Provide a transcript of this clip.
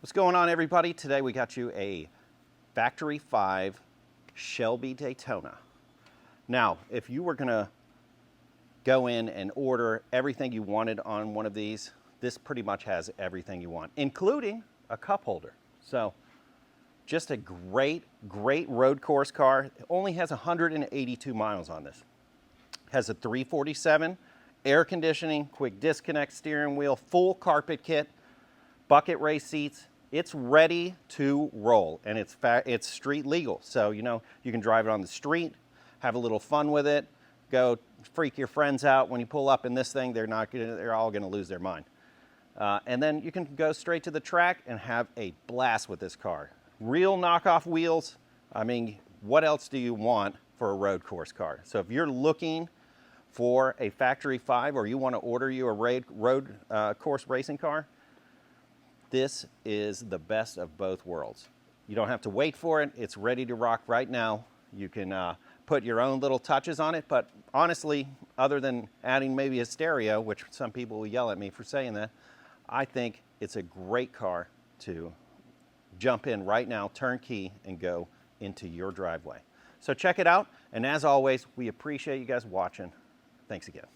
What's going on, everybody? Today we got you a Factory 5 Shelby Daytona. Now, if you were gonna go in and order everything you wanted on one of these, this pretty much has everything you want, including a cup holder. So just a great road course car. It only has 182 miles on this. Has a 347, air conditioning, quick disconnect steering wheel, full carpet kit, bucket race seats. It's ready to roll, and it's street legal. So, you know, you can drive it on the street, have a little fun with it, go freak your friends out. When you pull up in this thing, they're all gonna lose their mind. And then you can go straight to the track and have a blast with this car. Real knockoff wheels. I mean, what else do you want for a road course car? So if you're looking for a Factory 5 or you want to order you a road course racing car, this is the best of both worlds. You don't have to wait for it. It's ready to rock right now. You can put your own little touches on it, but honestly, other than adding maybe a stereo, which some people will yell at me for saying that, I think it's a great car to jump in right now, turn key, and go into your driveway. So check it out, and as always, we appreciate you guys watching. Thanks again.